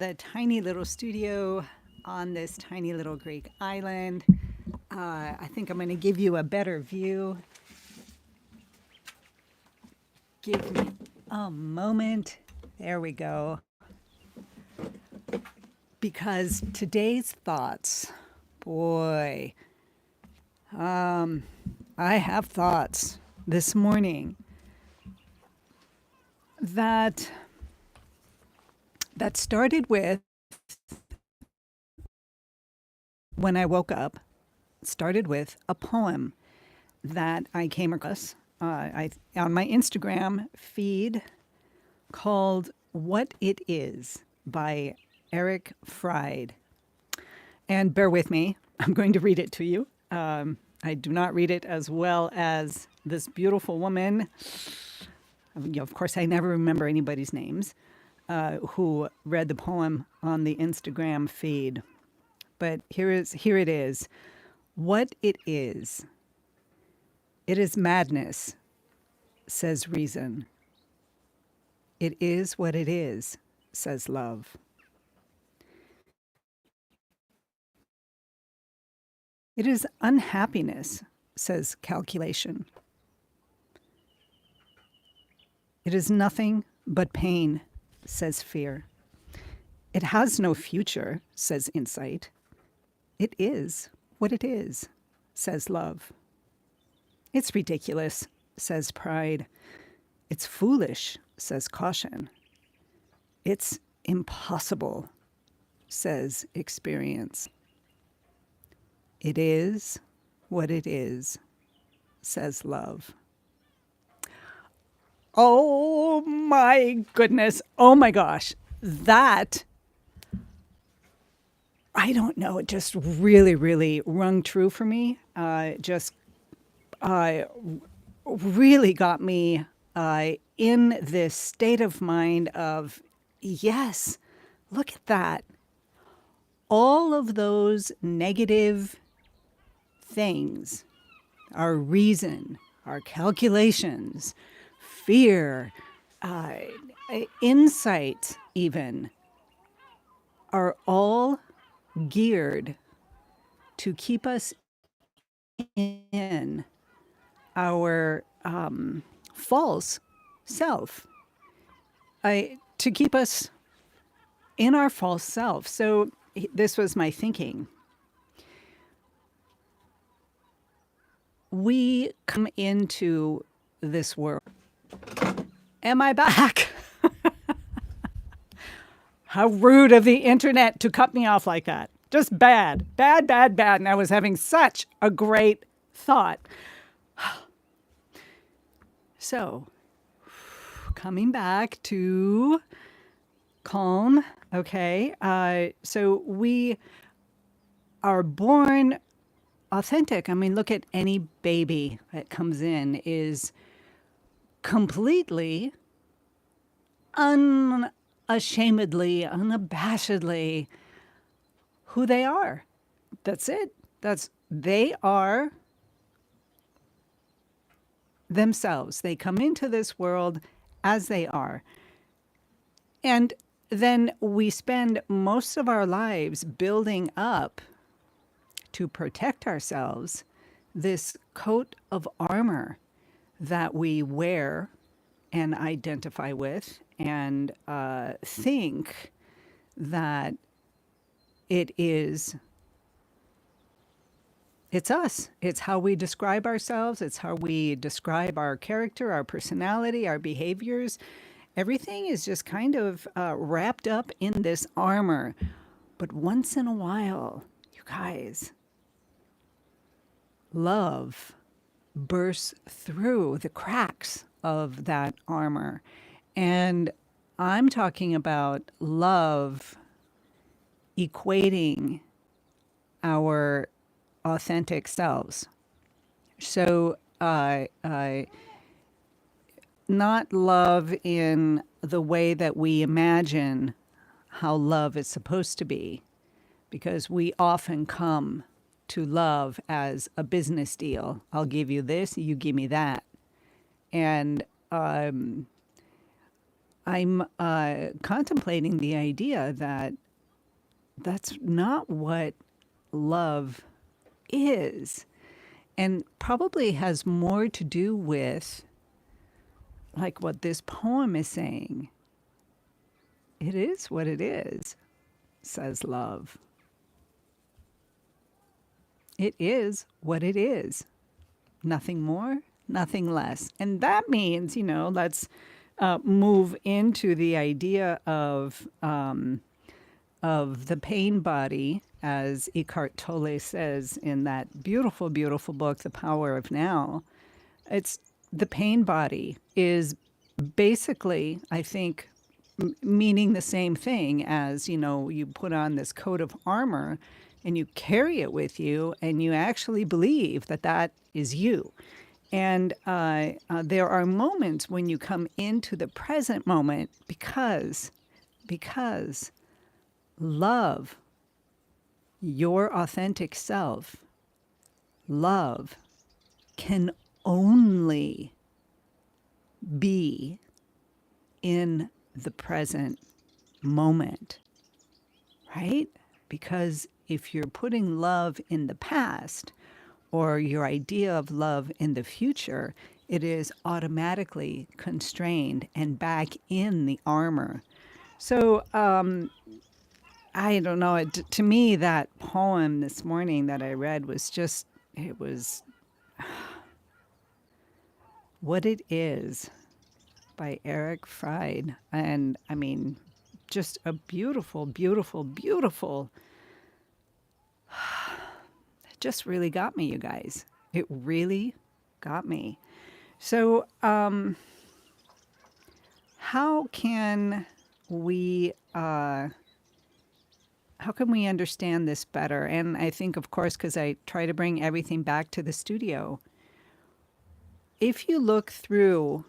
the tiny little studio on this tiny little Greek island. I think I'm going to give you a better view. Give me a moment. There we go. Because today's thoughts, boy, I have thoughts this morning that started with when I woke up, started with a poem that I came across on my Instagram feed called What It Is by Erik Fryde. And bear with me, I'm going to read it to you. I do not read it as well as this beautiful woman. Of course, I never remember anybody's names who read the poem on the Instagram feed. But here it is. What it is. It is madness, says reason. It is what it is, says love. It is unhappiness, says calculation. It is nothing but pain, says fear. It has no future, says insight. It is what it is, says love. It's ridiculous, says pride. It's foolish, says caution. It's impossible, says experience. It is what it is, says love. Oh my goodness. Oh my gosh. That, I don't know, it just really, really rung true for me. Just really got me in this state of mind of, yes, look at that. All of those negative things, our reason, our calculations, fear, insight even, are all geared to keep us in our false self, to keep us in our false self. So this was my thinking. We come into this world. Am I back? How rude of the internet to cut me off like that. Just bad. And I was having such a great thought. So, coming back to calm. Okay. So we are born authentic. I mean, look at any baby that comes in is completely, unashamedly, unabashedly who they are. That's it. They are themselves. They come into this world as they are. And then we spend most of our lives building up to protect ourselves this coat of armor that we wear and identify with and think that it's us. It's how we describe ourselves. It's how we describe our character, our personality, our behaviors. Everything is just kind of wrapped up in this armor. But once in a while, you guys, love bursts through the cracks of that armor. And I'm talking about love equating our authentic selves. So, not love in the way that we imagine how love is supposed to be, because we often come to love as a business deal. I'll give you this, you give me that. And I'm contemplating the idea that that's not what love is, and probably has more to do with like what this poem is saying. It is what it is, says love. It is what it is. Nothing more, nothing less. And that means, let's move into the idea of the pain body, as Eckhart Tolle says in that beautiful, beautiful book, The Power of Now. It's the pain body is basically, I think, meaning the same thing as, you put on this coat of armor and you carry it with you and you actually believe that that is you. And there are moments when you come into the present moment because love your authentic self, love can only be in the present moment, right? Because if you're putting love in the past or your idea of love in the future, it is automatically constrained and back in the armor. So I don't know. To me, that poem this morning that I read was just, it was What It Is by Erik Fryde. And I mean, just a beautiful, beautiful, beautiful. It just really got me, you guys. It really got me. So, how can we understand this better? And I think, of course, because I try to bring everything back to the studio. If you look through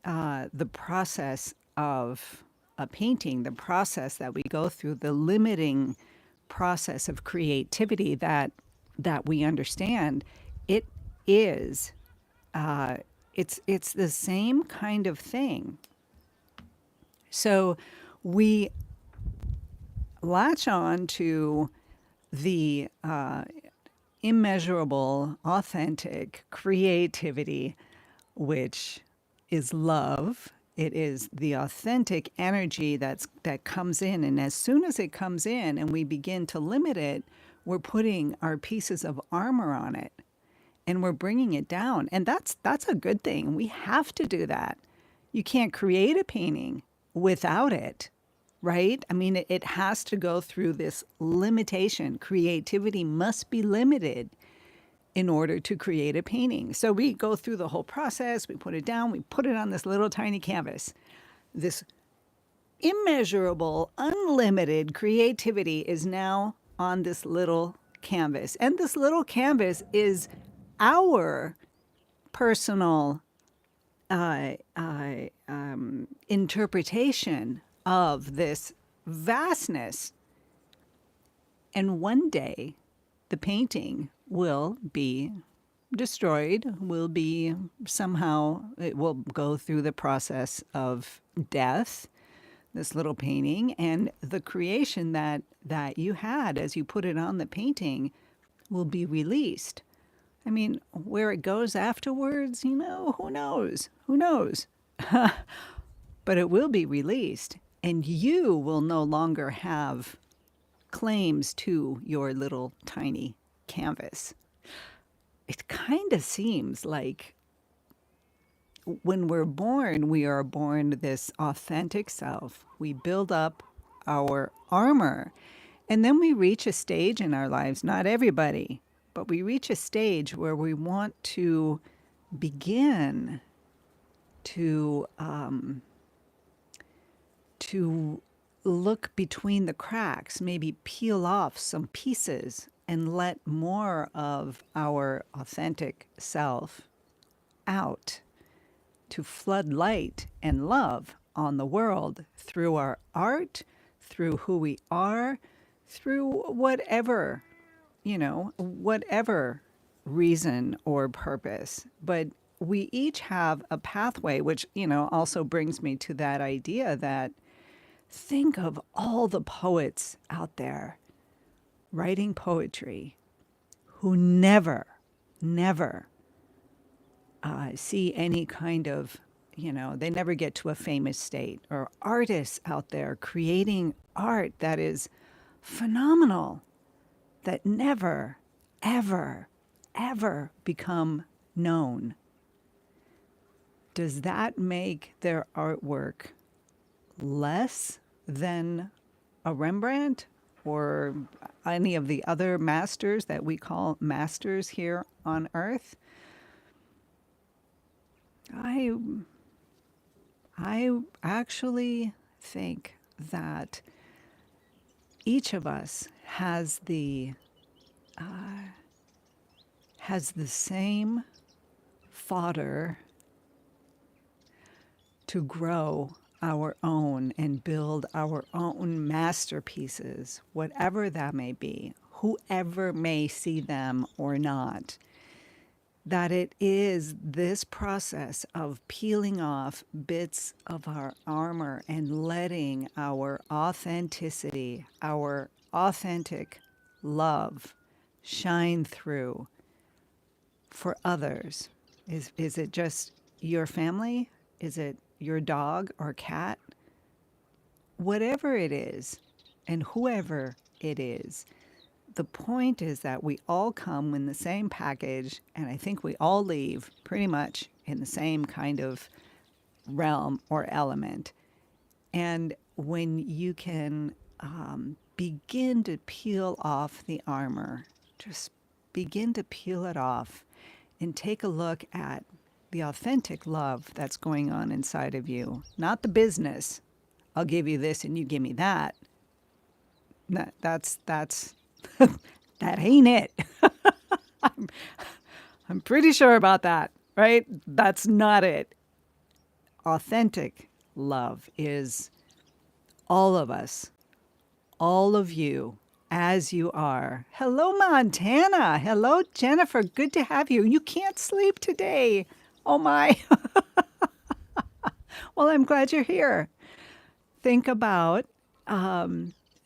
the process of a painting, the process that we go through, the limiting process of creativity that we understand, it is it's the same kind of thing. So we latch on to the immeasurable, authentic creativity, which is love. It is the authentic energy that comes in, and as soon as it comes in and we begin to limit it, we're putting our pieces of armor on it, and we're bringing it down. And that's a good thing. We have to do that. You can't create a painting without it, right? I mean, it has to go through this limitation. Creativity must be limited in order to create a painting. So we go through the whole process, we put it down, we put it on this little tiny canvas. This immeasurable, unlimited creativity is now on this little canvas. And this little canvas is our personal interpretation of this vastness. And one day, the painting will be destroyed, will be somehow, it will go through the process of death, this little painting, and the creation that you had as you put it on the painting will be released. I mean, where it goes afterwards, who knows? Who knows? But it will be released, and you will no longer have claims to your little tiny canvas. It kind of seems like when we're born, we are born this authentic self. We build up our armor, and then we reach a stage in our lives, not everybody, but we reach a stage where we want to begin to look between the cracks, maybe peel off some pieces and let more of our authentic self out, to flood light and love on the world through our art, through who we are, through whatever reason or purpose. But we each have a pathway, which, also brings me to that idea that think of all the poets out there writing poetry who never see any kind of, they never get to a famous state, or artists out there creating art that is phenomenal, that never, ever, ever become known. Does that make their artwork less than a Rembrandt or any of the other masters that we call masters here on earth? I actually think that each of us has the same fodder to grow our own and build our own masterpieces, whatever that may be, whoever may see them or not. That it is this process of peeling off bits of our armor and letting our authenticity, our authentic love shine through for others. Is it just your family? Is it your dog or cat? Whatever it is, and whoever it is, the point is that we all come in the same package, and I think we all leave pretty much in the same kind of realm or element. And when you can begin to peel off the armor, just begin to peel it off and take a look at the authentic love that's going on inside of you, not the business. I'll give you this and you give me that. That's that ain't it. I'm, I'm pretty sure about that, right? That's not it. Authentic love is all of us, all of you, as you are. Hello, Montana. Hello, Jennifer. Good to have you. You can't sleep today. Oh, my. Well, I'm glad you're here. Think about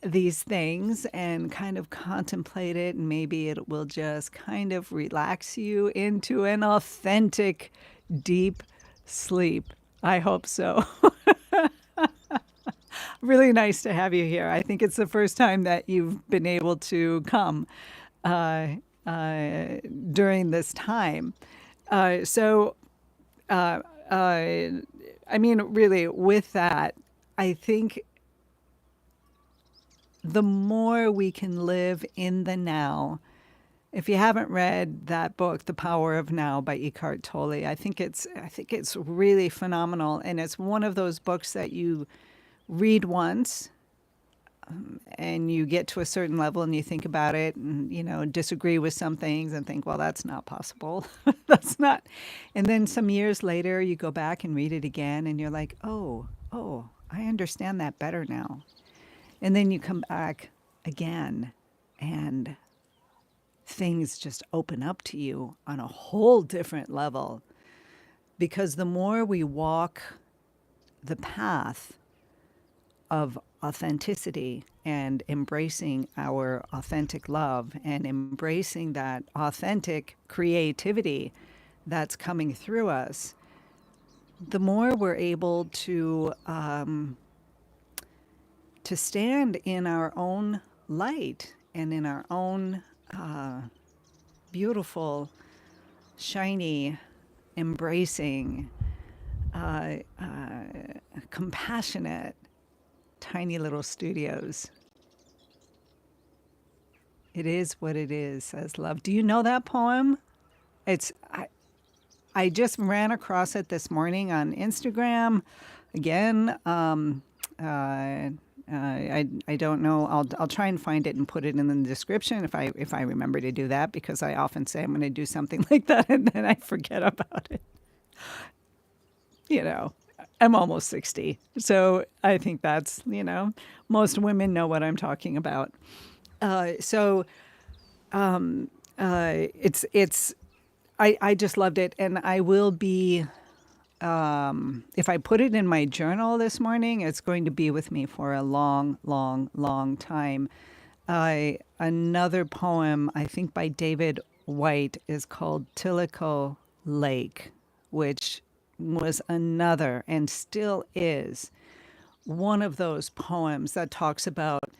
these things and kind of contemplate it, and maybe it will just kind of relax you into an authentic, deep sleep. I hope so. Really nice to have you here. I think it's the first time that you've been able to come uh, during this time. So, uh, uh, I mean, really, with that, I think the more we can live in the now. If you haven't read that book, The Power of Now by Eckhart Tolle, I think it's really phenomenal, and it's one of those books that you read once and you get to a certain level and you think about it and disagree with some things and think, well, that's not possible. That's not. And then some years later you go back and read it again and you're like, oh, I understand that better now. And then you come back again and things just open up to you on a whole different level. Because the more we walk the path of authenticity and embracing our authentic love and embracing that authentic creativity that's coming through us, the more we're able to stand in our own light and in our own beautiful, shiny, embracing, compassionate, tiny little studios. It is what it is, says love. Do you know that poem? It's I just ran across it this morning on Instagram. Again, I don't know. I'll try and find it and put it in the description if I remember to do that, because I often say I'm going to do something like that and then I forget about it. I'm almost 60, so I think that's most women know what I'm talking about. So it's I just loved it. And I will be, if I put it in my journal this morning, it's going to be with me for a long, long, long time. Another poem, I think by David White, is called Tilico Lake, which was another and still is one of those poems that talks about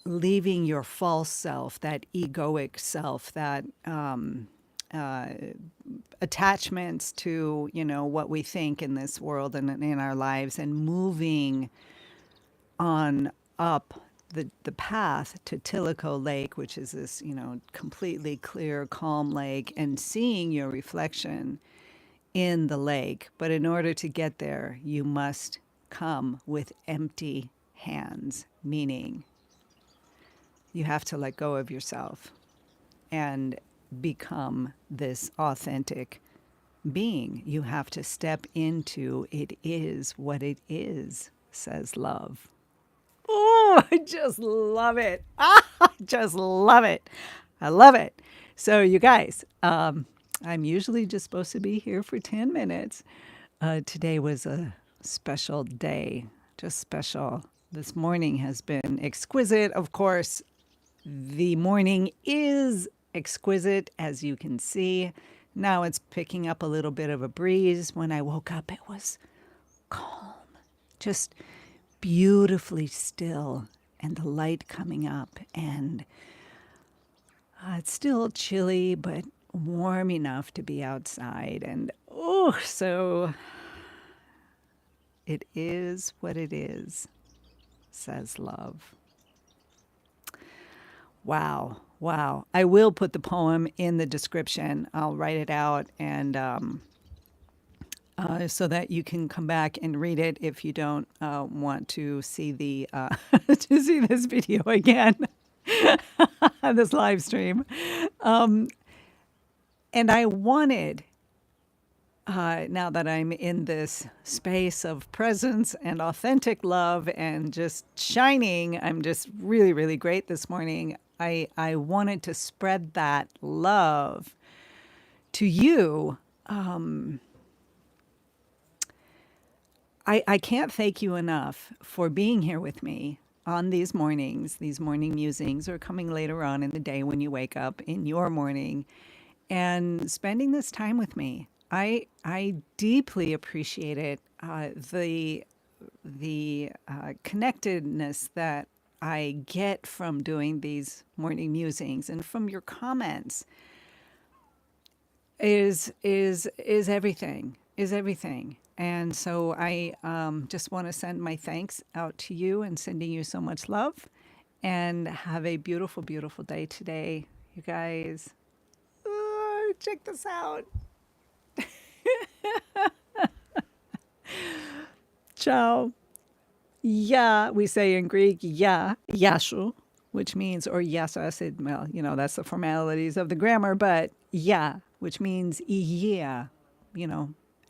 leaving your false self, that egoic self, that uh, attachments to, what we think in this world and in our lives, and moving on up the path to Tilico Lake, which is this, completely clear, calm lake, and seeing your reflection in the lake. But in order to get there, you must come with empty hands, meaning you have to let go of yourself and become this authentic being. You have to step into it is what it is, says love. Oh, I just love it. I just love it. I love it. So, you guys, I'm usually just supposed to be here for 10 minutes. Today was a special day, just special. This morning has been exquisite. Of course, the morning is exquisite, as you can see. Now it's picking up a little bit of a breeze. When I woke up, it was calm, just beautifully still, and the light coming up. And it's still chilly, but warm enough to be outside. And oh, so it is what it is, says love. Wow. Wow. I will put the poem in the description. I'll write it out and so that you can come back and read it if you don't want to see the to see this video again, this live stream. And I wanted, now that I'm in this space of presence and authentic love and just shining, I'm just really, really great this morning. I wanted to spread that love to you. I can't thank you enough for being here with me on these mornings, these morning musings, or coming later on in the day when you wake up in your morning and spending this time with me. I deeply appreciate it. The connectedness that I get from doing these morning musings and from your comments is everything. Is everything. And so I just want to send my thanks out to you and sending you so much love. And have a beautiful, beautiful day today, you guys. Check this out. Ciao. Yeah, we say in Greek, yeah, yashu, which means, or yasas, well, that's the formalities of the grammar, but yeah, which means yeah,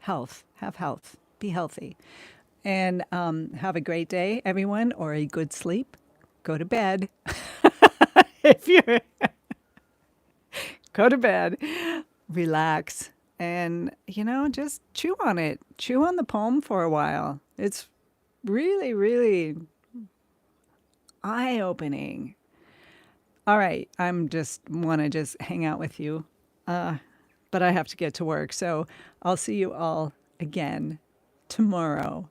health, have health, be healthy. And have a great day, everyone, or a good sleep. Go to bed. If you're, go to bed, relax, and, just chew on it. Chew on the poem for a while. It's really, really eye-opening. All right, I'm just want to just hang out with you, but I have to get to work. So I'll see you all again tomorrow.